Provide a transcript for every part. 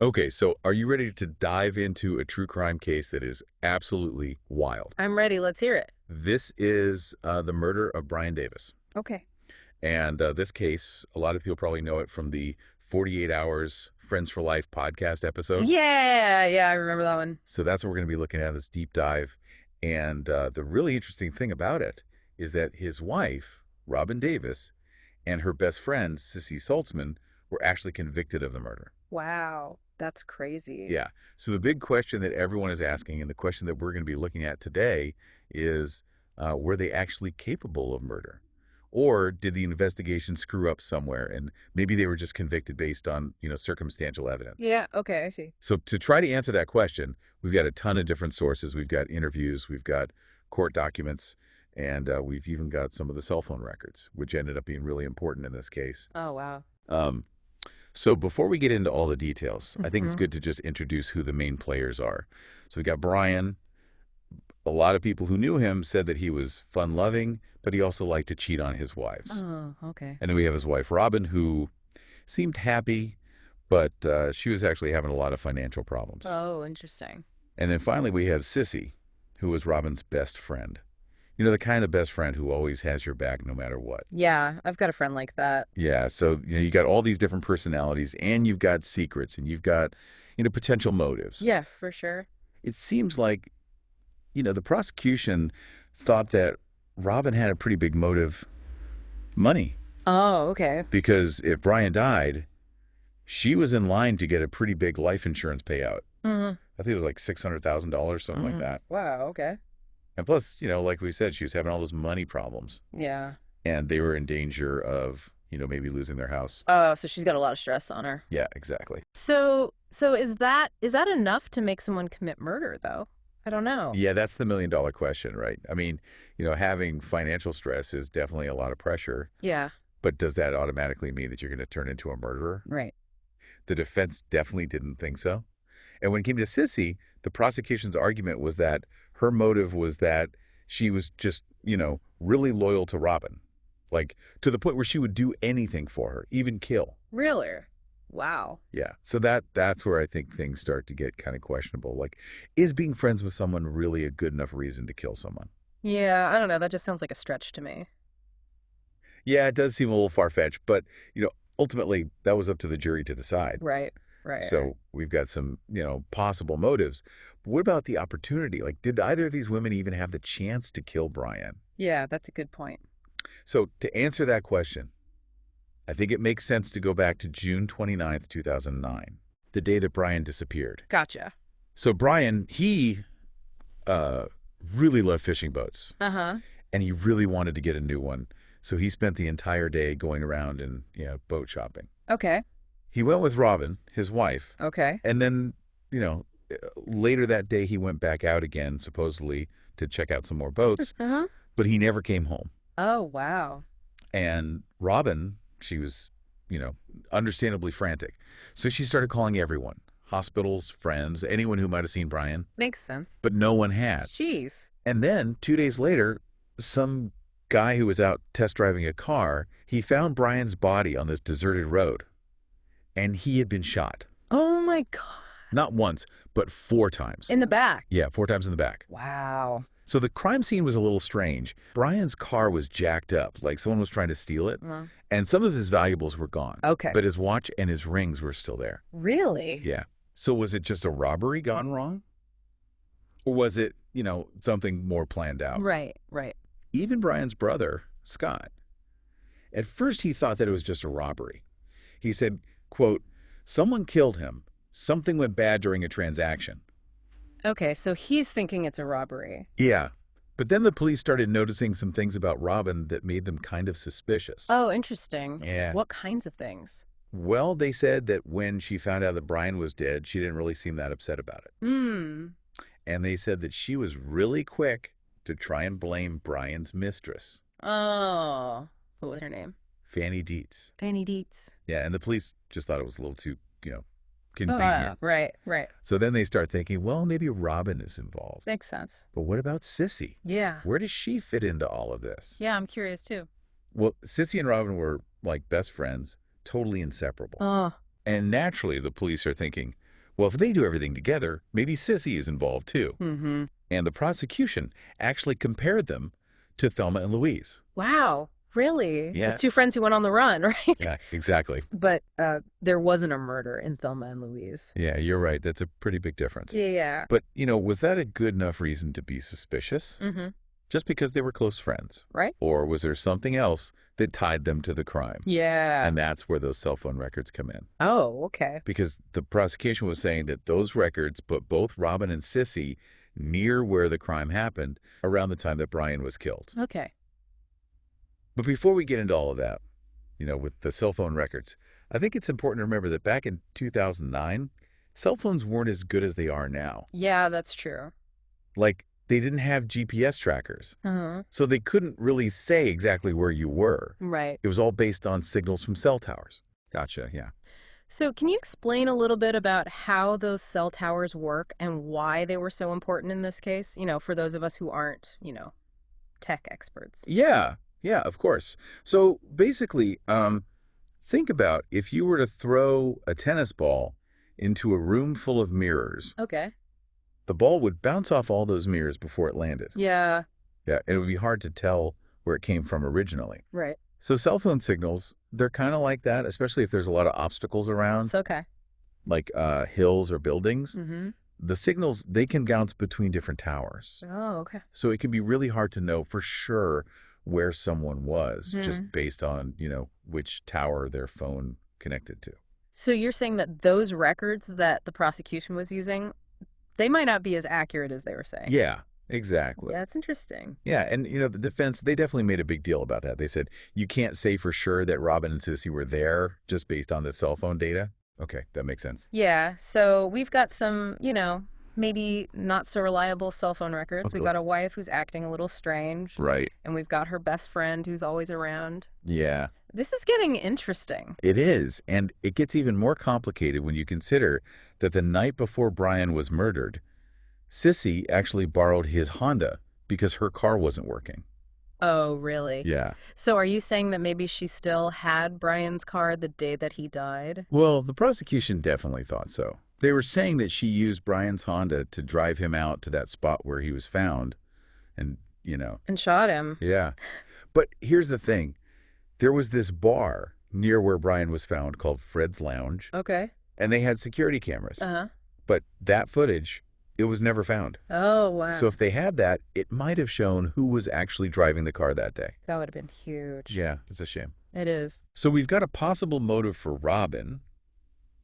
Okay, so are you ready to dive into a true crime case that is absolutely wild? I'm ready. Let's hear it. This is the murder of Brian Davis. Okay. And this case, a lot of people probably know it from the 48 Hours Friends for Life podcast episode. Yeah, I remember that one. So that's what we're going to be looking at, this deep dive. And the really interesting thing about it is that his wife, Robin Davis, and her best friend, Sissy Saltzman, were actually convicted of the murder. Wow, that's crazy. Yeah. So the big question that everyone is asking, and the question that we're going to be looking at today, is were they actually capable of murder? Or did the investigation screw up somewhere and maybe they were just convicted based on, circumstantial evidence? Yeah, okay, I see. So to try to answer that question, we've got a ton of different sources. We've got interviews, we've got court documents, and we've even got some of the cell phone records, which ended up being really important in this case. Oh, wow. Um, so before we get into all the details, I think it's Mhm. good to just introduce who the main players are. So we got Brian. A lot of people who knew him said that he was fun-loving, but he also liked to cheat on his wives. Oh, okay. And then we have his wife, Robin, who seemed happy, but she was actually having a lot of financial problems. Oh, interesting. And then finally we have Sissy, who was Robin's best friend. You know, the kind of best friend who always has your back no matter what. Yeah, I've got a friend like that. Yeah, so you got all these different personalities, and you've got secrets, and you've got, potential motives. Yeah, for sure. It seems like, the prosecution thought that Robin had a pretty big motive, money, Oh, okay. because if Brian died, she was in line to get a pretty big life insurance payout. Mm-hmm. I think it was like $600,000, something like that. Wow, okay. And plus, like we said, she was having all those money problems, Yeah. and they were in danger of, maybe losing their house. Oh, so she's got a lot of stress on her. Yeah, exactly. So is that enough to make someone commit murder, though? I don't know. Yeah, that's the million-dollar question, right? I mean, having financial stress is definitely a lot of pressure, Yeah, but does that automatically mean that you're going to turn into a murderer? right. The defense definitely didn't think so. And when it came to Sissy, the prosecution's argument was that her motive was that she was just, really loyal to Robin, like to the point where she would do anything for her, even kill. Really? Wow. Yeah. So that's where I think things start to get kind of questionable. Like, is being friends with someone really a good enough reason to kill someone? Yeah, I don't know. That just sounds like a stretch to me. Yeah, it does seem a little far-fetched, but, ultimately that was up to the jury to decide. Right, right. So we've got some, possible motives. But what about the opportunity? Like, did either of these women even have the chance to kill Brian? Yeah, that's a good point. So to answer that question, I think it makes sense to go back to June 29th, 2009, the day that Brian disappeared. Gotcha. So Brian, he uh, really loved fishing boats, Uh-huh. and he really wanted to get a new one. So he spent the entire day going around and, boat shopping. Okay. He went with Robin, his wife, Okay. and then, later that day he went back out again, supposedly to check out some more boats, Uh-huh. but he never came home. Oh, wow. And Robin, she was, understandably frantic. So she started calling everyone, hospitals, friends, anyone who might have seen Brian, Makes sense. but no one had. Jeez. And then 2 days later, some guy who was out test driving a car, he found Brian's body on this deserted road, and he had been shot. Oh my God. Not once, but 4 times. In the back. Yeah, 4 times in the back. Wow. So the crime scene was a little strange. Brian's car was jacked up, like someone was trying to steal it, and some of his valuables were gone. Okay. But his watch and his rings were still there. Really? Yeah. So was it just a robbery gone wrong? Or was it, something more planned out? Right, right. Even Brian's brother, Scott, at first he thought that it was just a robbery. He said, quote, "Someone killed him. Something went bad during a transaction." Okay, so he's thinking it's a robbery. Yeah. But then the police started noticing some things about Robin that made them kind of suspicious. Oh, interesting. Yeah. What kinds of things? Well, they said that when she found out that Brian was dead, she didn't really seem that upset about it. Hmm. And they said that she was really quick to try and blame Brian's mistress, Oh. What was her name? Fanny Dietz. Fanny Dietz. Yeah, and the police just thought it was a little too, convenient. Right, right. So then they start thinking, well, maybe Robin is involved. Makes sense. But what about Sissy? Yeah. Where does she fit into all of this? Yeah, I'm curious too. Well, Sissy and Robin were like best friends, totally inseparable. Oh. And naturally, the police are thinking, Well, if they do everything together, maybe Sissy is involved too. Mm-hmm. And the prosecution actually compared them to Thelma and Louise. Wow. Really? Yeah. It's two friends who went on the run, right? Yeah, exactly. But there wasn't a murder in Thelma and Louise. Yeah, you're right. That's a pretty big difference. Yeah. But, was that a good enough reason to be suspicious? Mm-hmm. Just because they were close friends? Right? Or was there something else that tied them to the crime? Yeah. And that's where those cell phone records come in. Oh, okay. Because the prosecution was saying that those records put both Robin and Sissy near where the crime happened around the time that Brian was killed. Okay. But before we get into all of that, with the cell phone records, I think it's important to remember that back in 2009, cell phones weren't as good as they are now. Yeah, that's true. Like, they didn't have GPS trackers, Uh-huh. so they couldn't really say exactly where you were. Right. It was all based on signals from cell towers. Gotcha, yeah. So can you explain a little bit about how those cell towers work and why they were so important in this case? For those of us who aren't, tech experts. Yeah, of course. So basically, think about if you were to throw a tennis ball into a room full of mirrors. Okay. The ball would bounce off all those mirrors before it landed. Yeah. Yeah, and it would be hard to tell where it came from originally. Right. So cell phone signals, they're kind of like that, especially if there's a lot of obstacles around, It's okay. like hills or buildings. Mm-hmm. The signals, they can bounce between different towers. Oh, okay. So it can be really hard to know for sure where someone was just based on, which tower their phone connected to. So you're saying that those records that the prosecution was using, they might not be as accurate as they were saying. Yeah, exactly. Yeah, it's interesting. Yeah, and the defense, they definitely made a big deal about that. They said, you can't say for sure that Robin and Sissy were there just based on the cell phone data. Okay, that makes sense. Yeah, so we've got some, maybe not so reliable cell phone records. Okay. We've got a wife who's acting a little strange. Right. And we've got her best friend who's always around. Yeah, This is getting interesting. it is. And it gets even more complicated when you consider that the night before Brian was murdered, Sissy actually borrowed his Honda because her car wasn't working. Oh, really? Yeah. So are you saying that maybe she still had Brian's car the day that he died? Well, the prosecution definitely thought so. They were saying that she used Brian's Honda to drive him out to that spot where he was found. And, And shot him. yeah. But here's the thing. There was this bar near where Brian was found called Fred's Lounge, Okay. and they had security cameras. Uh-huh. But that footage, it was never found. Oh, wow. So if they had that, it might have shown who was actually driving the car that day. That would have been huge. Yeah, it's a shame. It is. So we've got a possible motive for Robin,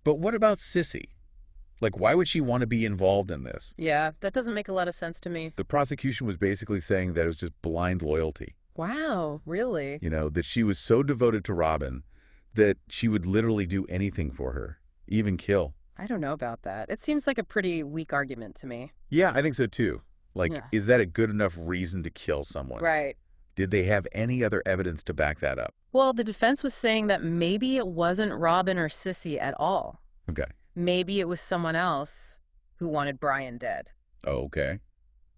but what about Sissy? Like, why would she want to be involved in this? Yeah, that doesn't make a lot of sense to me. The prosecution was basically saying that it was just blind loyalty. Wow, really? That she was so devoted to Robin that she would literally do anything for her, even kill. I don't know about that. It seems like a pretty weak argument to me. Yeah, I think so too. Like, Yeah. is that a good enough reason to kill someone? Right. Did they have any other evidence to back that up? Well, the defense was saying that maybe it wasn't Robin or Sissy at all. Okay. Maybe it was someone else who wanted Brian dead. Oh, okay.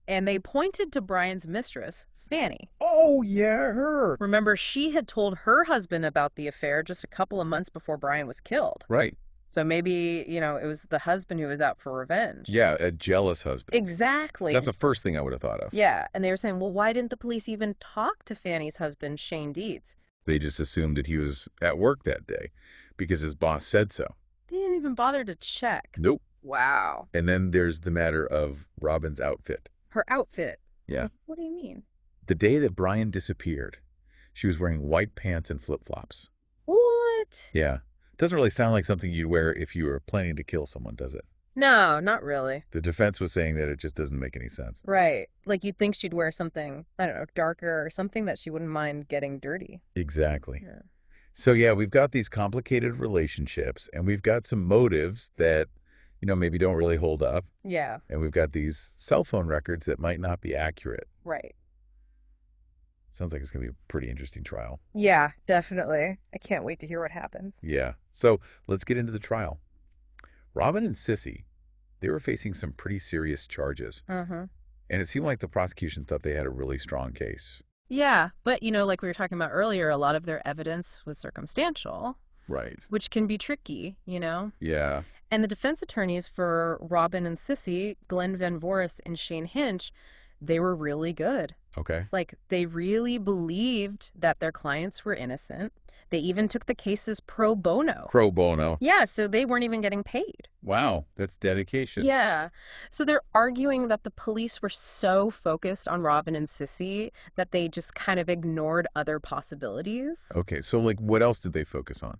And they pointed to Brian's mistress, Fanny. Oh, yeah, her. Remember, she had told her husband about the affair just a couple of months before Brian was killed. Right. So maybe, it was the husband who was out for revenge. Yeah, a jealous husband. Exactly. That's the first thing I would have thought of. Yeah, and they were saying, well, why didn't the police even talk to Fanny's husband, Shane Dietz? They just assumed that he was at work that day because his boss said so. They didn't even bother to check. Nope. Wow. And then there's the matter of Robin's outfit. Her outfit. Yeah. What do you mean? The day that Brian disappeared, she was wearing white pants and flip-flops. What? Yeah. Doesn't really sound like something you'd wear if you were planning to kill someone, does it? No, not really. The defense was saying that it just doesn't make any sense. Right. Like you'd think she'd wear something, I don't know, darker or something that she wouldn't mind getting dirty. Exactly. Yeah. So yeah, we've got these complicated relationships and we've got some motives that, maybe don't really hold up. Yeah. And we've got these cell phone records that might not be accurate. Right. Sounds like it's going to be a pretty interesting trial. Yeah, definitely. I can't wait to hear what happens. Yeah. So let's get into the trial. Robin and Sissy, they were facing some pretty serious charges. Uh-huh. And it seemed like the prosecution thought they had a really strong case. Yeah, but like we were talking about earlier, a lot of their evidence was circumstantial, Right. which can be tricky, Yeah. And the defense attorneys for Robin and Sissy, Glenn Van Voris and Shane Hinch, they were really good. Okay. Like, they really believed that their clients were innocent. They even took the cases pro bono. Pro bono. Yeah, so they weren't even getting paid. Wow, that's dedication. Yeah. So they're arguing that the police were so focused on Robin and Sissy that they just kind of ignored other possibilities. Okay, so like what else did they focus on?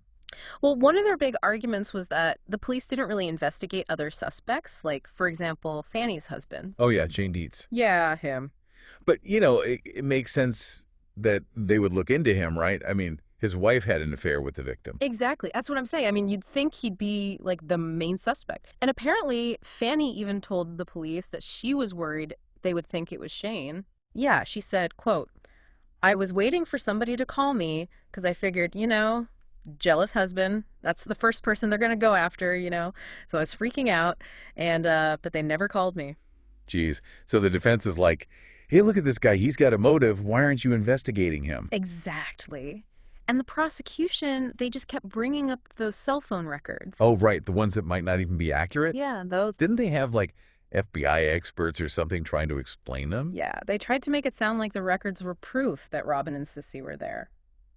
Well, one of their big arguments was that the police didn't really investigate other suspects, like, for example, Fanny's husband. Oh yeah, Jane Dietz. Yeah, him. But, it makes sense that they would look into him, right? I mean, his wife had an affair with the victim. Exactly. That's what I'm saying. I mean, you'd think he'd be, like, the main suspect. And apparently, Fanny even told the police that she was worried they would think it was Shane. Yeah, she said, quote, "I was waiting for somebody to call me because I figured, jealous husband, that's the first person they're going to go after. So I was freaking out, and but they never called me." Geez. So the defense is like, hey, look at this guy. He's got a motive. Why aren't you investigating him? Exactly. And the prosecution, they just kept bringing up those cell phone records. Oh, right. The ones that might not even be accurate? Yeah, those. Didn't they have like FBI experts or something trying to explain them? Yeah, they tried to make it sound like the records were proof that Robin and Sissy were there.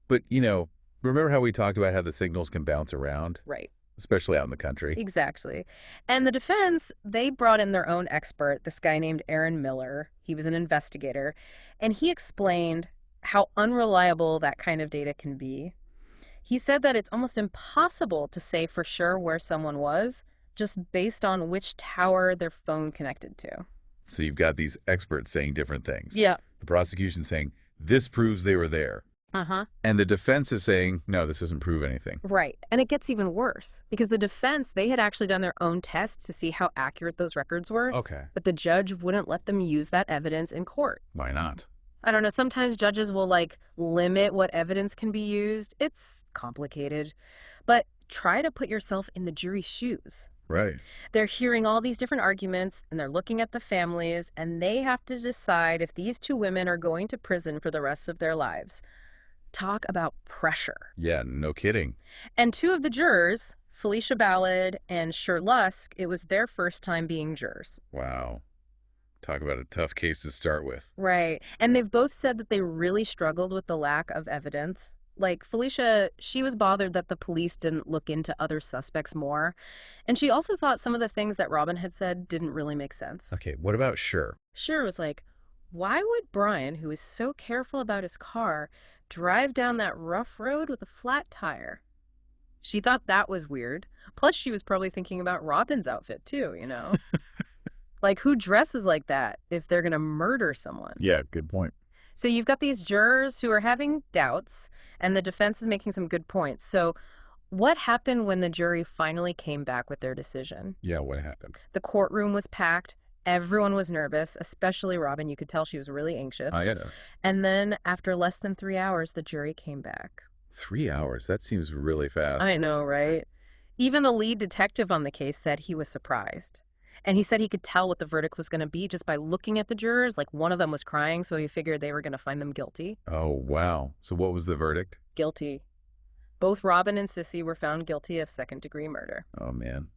But, remember how we talked about how the signals can bounce around, Right. especially out in the country? Exactly. And the defense, they brought in their own expert, this guy named Aaron Miller. He was an investigator, and he explained how unreliable that kind of data can be. He said that it's almost impossible to say for sure where someone was just based on which tower their phone connected to. So you've got these experts saying different things. Yeah. The prosecution saying, this proves they were there. Uh-huh. And the defense is saying, no, this doesn't prove anything. Right. And it gets even worse because the defense, they had actually done their own tests to see how accurate those records were. Okay. But the judge wouldn't let them use that evidence in court. Why not? I don't know. Sometimes judges will limit what evidence can be used. It's complicated. But try to put yourself in the jury's shoes. Right. They're hearing all these different arguments and they're looking at the families and they have to decide if these two women are going to prison for the rest of their lives. Talk about pressure. Yeah, no kidding. And two of the jurors, Felicia Ballard and Sher Lusk, it was their first time being jurors. Wow. Talk about a tough case to start with. Right. And they've both said that they really struggled with the lack of evidence. Like Felicia, she was bothered that the police didn't look into other suspects more. And she also thought some of the things that Robin had said didn't really make sense. Okay, what about Sher? Sher was like, why would Brian, who is so careful about his car, drive down that rough road with a flat tire? She thought that was weird. Plus, she was probably thinking about Robin's outfit, too. Like, who dresses like that if they're going to murder someone? Yeah, good point. So you've got these jurors who are having doubts, and the defense is making some good points. So what happened when the jury finally came back with their decision? Yeah, what happened? The courtroom was packed. Everyone was nervous, especially Robin. You could tell she was really anxious. I know. And then after less than 3 hours, the jury came back. 3 hours? That seems really fast. I know, right? Even the lead detective on the case said he was surprised. And he said he could tell what the verdict was going to be just by looking at the jurors. Like, one of them was crying, so he figured they were going to find them guilty. Oh, wow. So what was the verdict? Guilty. Both Robin and Sissy were found guilty of second-degree murder. Oh, man.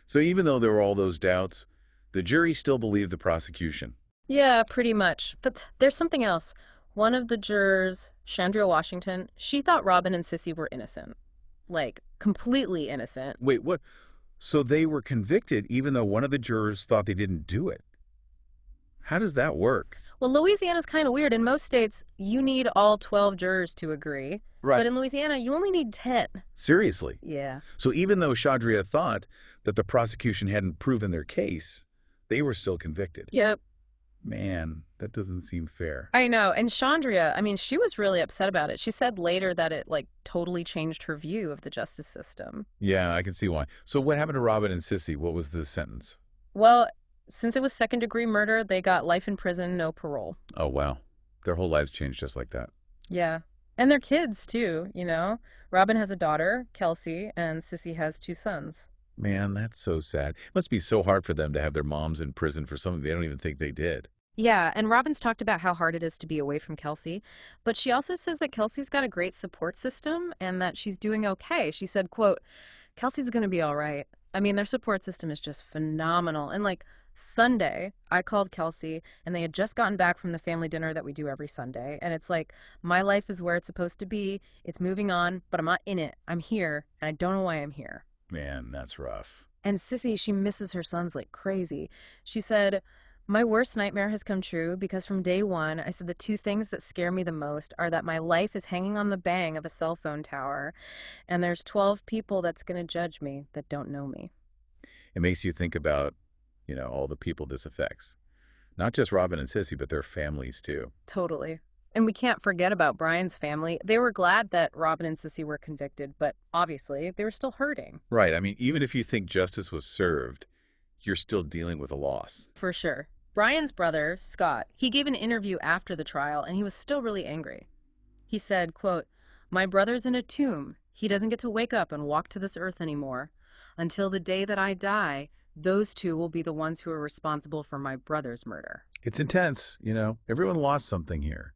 So even though there were all those doubts, the jury still believed the prosecution. Yeah, pretty much. But there's something else. One of the jurors, Chandra Washington, she thought Robin and Sissy were innocent. Like, completely innocent. Wait, what? So they were convicted even though one of the jurors thought they didn't do it. How does that work? Well, Louisiana's kind of weird. In most states, you need all 12 jurors to agree. Right. But in Louisiana, you only need 10. Seriously? Yeah. So even though Chandria thought that the prosecution hadn't proven their case, they were still convicted. Yep. Man, that doesn't seem fair. I know. And Chandria, I mean, she was really upset about it. She said later that it, totally changed her view of the justice system. Yeah, I can see why. So what happened to Robin and Sissy? What was the sentence? Well, since it was second-degree murder, they got life in prison, no parole. Oh, wow. Their whole lives changed just like that. Yeah. And their kids, too, Robin has a daughter, Kelsey, and Sissy has 2 sons. Man, that's so sad. It must be so hard for them to have their moms in prison for something they don't even think they did. Yeah, and Robin's talked about how hard it is to be away from Kelsey, but she also says that Kelsey's got a great support system and that she's doing okay. She said, quote, Kelsey's going to be all right. I mean, their support system is just phenomenal. And like Sunday, I called Kelsey and they had just gotten back from the family dinner that we do every Sunday. And it's like, my life is where it's supposed to be. It's moving on, but I'm not in it. I'm here and I don't know why I'm here. Man, that's rough. And Sissy, she misses her sons like crazy. She said, my worst nightmare has come true because from day one, I said the two things that scare me the most are that my life is hanging on the bang of a cell phone tower, and there's 12 people that's going to judge me that don't know me. It makes you think about, all the people this affects. Not just Robin and Sissy, but their families too. Totally. And we can't forget about Brian's family. They were glad that Robin and Sissy were convicted, but obviously they were still hurting. Right. I mean, even if you think justice was served, you're still dealing with a loss. For sure. Brian's brother, Scott, he gave an interview after the trial and he was still really angry. He said, quote, my brother's in a tomb. He doesn't get to wake up and walk to this earth anymore. Until the day that I die, those two will be the ones who are responsible for my brother's murder. It's intense, Everyone lost something here.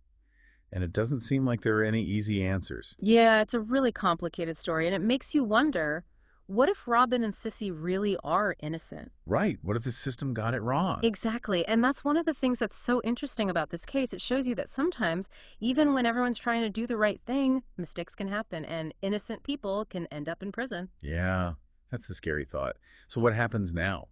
And it doesn't seem like there are any easy answers. Yeah, it's a really complicated story and it makes you wonder, what if Robin and Sissy really are innocent? Right. What if the system got it wrong? Exactly. And that's one of the things that's so interesting about this case. It shows you that sometimes, even when everyone's trying to do the right thing, mistakes can happen and innocent people can end up in prison. Yeah, that's a scary thought. So what happens now?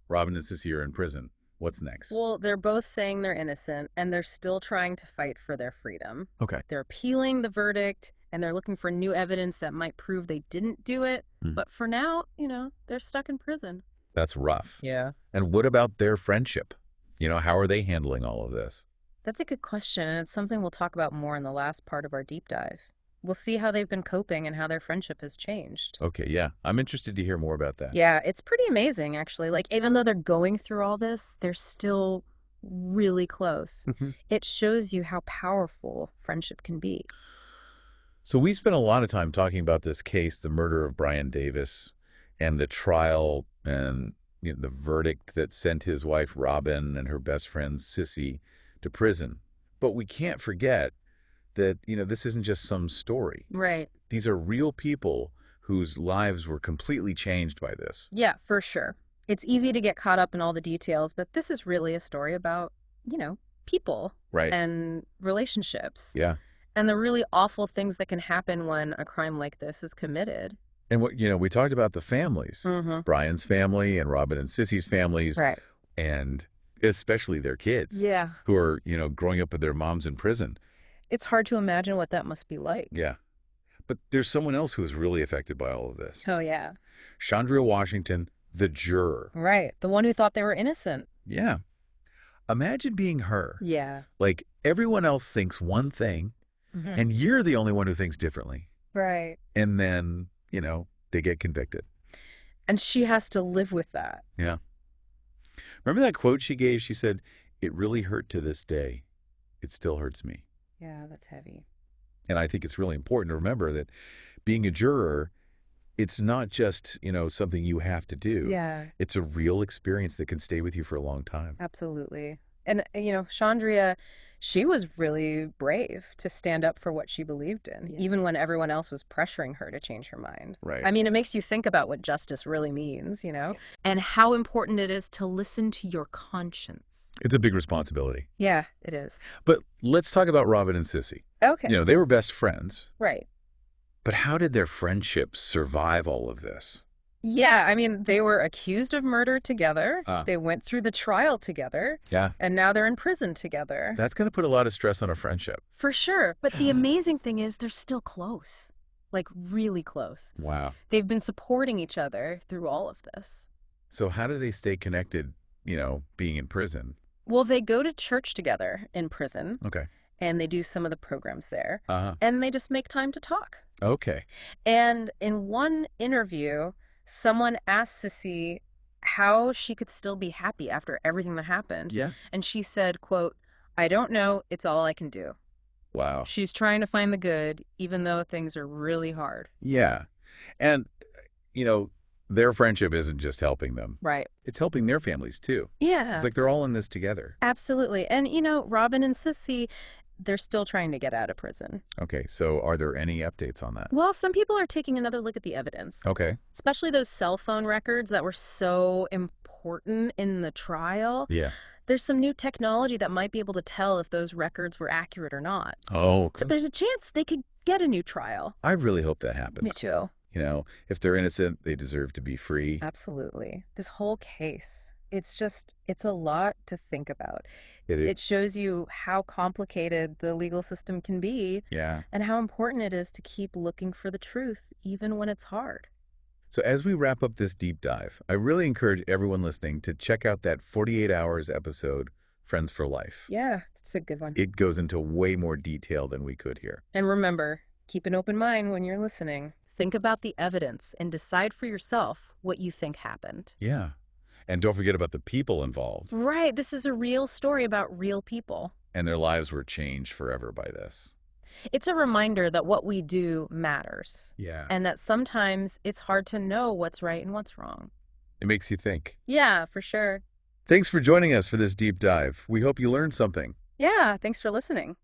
Robin and Sissy are in prison. What's next? Well, they're both saying they're innocent and they're still trying to fight for their freedom. Okay. They're appealing the verdict and they're looking for new evidence that might prove they didn't do it. But for now, they're stuck in prison. That's rough. Yeah. And what about their friendship? How are they handling all of this? That's a good question, and it's something we'll talk about more in the last part of our deep dive. We'll see how they've been coping and how their friendship has changed. Okay, yeah. I'm interested to hear more about that. Yeah, it's pretty amazing, actually. Like, even though they're going through all this, they're still really close. It shows you how powerful friendship can be. So we spent a lot of time talking about this case, the murder of Brian Davis, and the trial and the verdict that sent his wife Robin and her best friend Sissy to prison. But we can't forget that, this isn't just some story. Right. These are real people whose lives were completely changed by this. Yeah, for sure. It's easy to get caught up in all the details, but this is really a story about, people. Right. And relationships. Yeah. And the really awful things that can happen when a crime like this is committed. And we talked about the families, Brian's family and Robin and Sissy's families, right? And especially their kids, yeah, who are, growing up with their moms in prison. It's hard to imagine what that must be like. Yeah. But there's someone else who is really affected by all of this. Oh, yeah. Chandria Washington, the juror. Right. The one who thought they were innocent. Yeah. Imagine being her. Yeah. Like, everyone else thinks one thing, and you're the only one who thinks differently. Right. And then, they get convicted. And she has to live with that. Yeah. Remember that quote she gave? She said, "It really hurt to this day. It still hurts me." Yeah, that's heavy. And I think it's really important to remember that being a juror, it's not just, something you have to do. Yeah. It's a real experience that can stay with you for a long time. Absolutely. And, Chandria, she was really brave to stand up for what she believed in, even when everyone else was pressuring her to change her mind. Right. I mean, it makes you think about what justice really means, and how important it is to listen to your conscience. It's a big responsibility. Yeah, it is. But let's talk about Robin and Sissy. Okay. They were best friends. Right. But how did their friendship survive all of this? Yeah, I mean, they were accused of murder together. They went through the trial together. Yeah. And now they're in prison together. That's going to put a lot of stress on a friendship. For sure. But the amazing thing is they're still close. Like, really close. Wow. They've been supporting each other through all of this. So how do they stay connected, being in prison? Well, they go to church together in prison. Okay. And they do some of the programs there. Uh-huh. And they just make time to talk. Okay. And in one interview, someone asked Sissy how she could still be happy after everything that happened. Yeah. And she said, quote, "I don't know. It's all I can do." Wow. She's trying to find the good, even though things are really hard. Yeah. And, their friendship isn't just helping them. Right. It's helping their families, too. Yeah. It's like they're all in this together. Absolutely. And, Robin and Sissy, they're still trying to get out of prison. Okay, so are there any updates on that? Well, some people are taking another look at the evidence, Okay. especially those cell phone records that were so important in the trial. Yeah. There's some new technology that might be able to tell if those records were accurate or not. Oh, So there's a chance they could get a new trial. I really hope that Me happens. too. If they're innocent, they deserve to be free. Absolutely. This whole case, it's a lot to think about. It is. It shows you how complicated the legal system can be Yeah. and how important it is to keep looking for the truth, even when it's hard. So as we wrap up this deep dive, I really encourage everyone listening to check out that 48 Hours episode, Friends for Life. Yeah, it's a good one. It goes into way more detail than we could here. And remember, keep an open mind when you're listening. Think about the evidence and decide for yourself what you think happened. Yeah. And don't forget about the people involved. Right, this is a real story about real people. And their lives were changed forever by this. It's a reminder that what we do matters. Yeah. And that sometimes it's hard to know what's right and what's wrong. It makes you think. Yeah, for sure. Thanks for joining us for this deep dive. We hope you learned something. Yeah, thanks for listening.